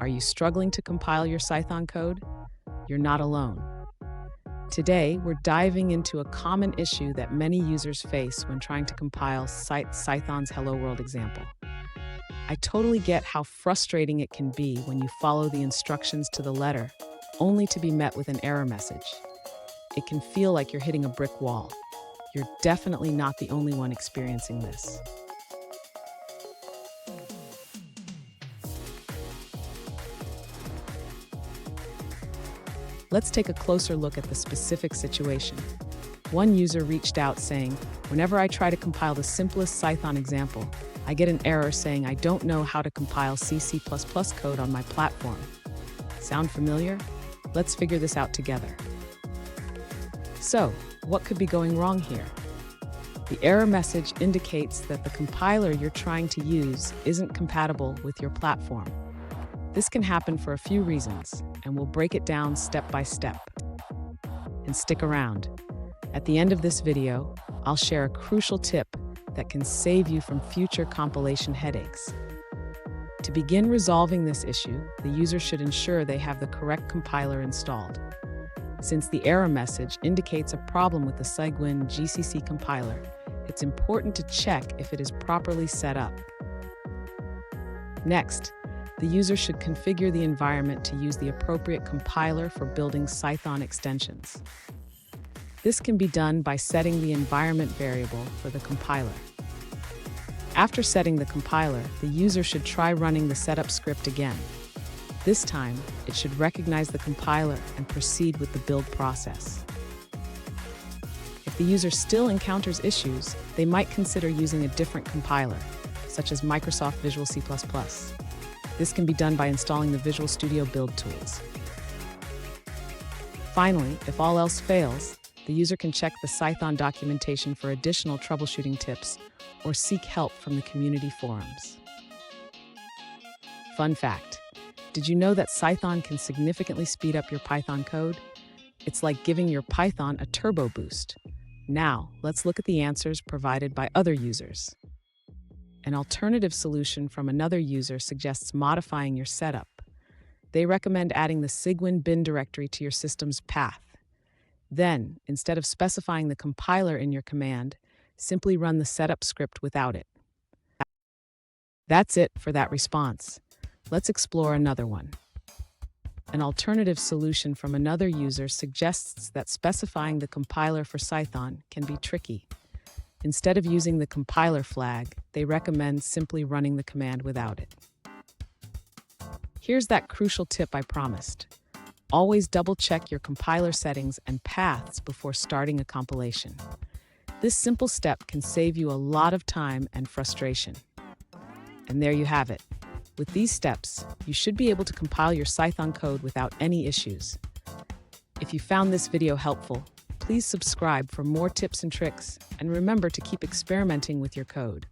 Are you struggling to compile your Cython code? You're not alone. Today, we're diving into a common issue that many users face when trying to compile Cython's Hello World example. I totally get how frustrating it can be when you follow the instructions to the letter, only to be met with an error message. It can feel like you're hitting a brick wall. You're definitely not the only one experiencing this. Let's take a closer look at the specific situation. One user reached out saying, "Whenever I try to compile the simplest Cython example, I get an error saying I don't know how to compile C++ code on my platform." Sound familiar? Let's figure this out together. So, what could be going wrong here? The error message indicates that the compiler you're trying to use isn't compatible with your platform. This can happen for a few reasons, and we'll break it down step by step. And stick around. At the end of this video, I'll share a crucial tip that can save you from future compilation headaches. To begin resolving this issue, the user should ensure they have the correct compiler installed. Since the error message indicates a problem with the Cython GCC compiler, it's important to check if it is properly set up. Next, the user should configure the environment to use the appropriate compiler for building Cython extensions. This can be done by setting the environment variable for the compiler. After setting the compiler, the user should try running the setup script again. This time, it should recognize the compiler and proceed with the build process. If the user still encounters issues, they might consider using a different compiler, such as Microsoft Visual C++. This can be done by installing the Visual Studio build tools. Finally, if all else fails, the user can check the Cython documentation for additional troubleshooting tips or seek help from the community forums. Fun fact: did you know that Cython can significantly speed up your Python code? It's like giving your Python a turbo boost. Now, let's look at the answers provided by other users. An alternative solution from another user suggests modifying your setup. They recommend adding the Cython bin directory to your system's path. Then, instead of specifying the compiler in your command, simply run the setup script without it. That's it for that response. Let's explore another one. An alternative solution from another user suggests that specifying the compiler for Cython can be tricky. Instead of using the compiler flag, they recommend simply running the command without it. Here's that crucial tip I promised. Always double-check your compiler settings and paths before starting a compilation. This simple step can save you a lot of time and frustration. And there you have it. With these steps, you should be able to compile your Cython code without any issues. If you found this video helpful, please subscribe for more tips and tricks, and remember to keep experimenting with your code.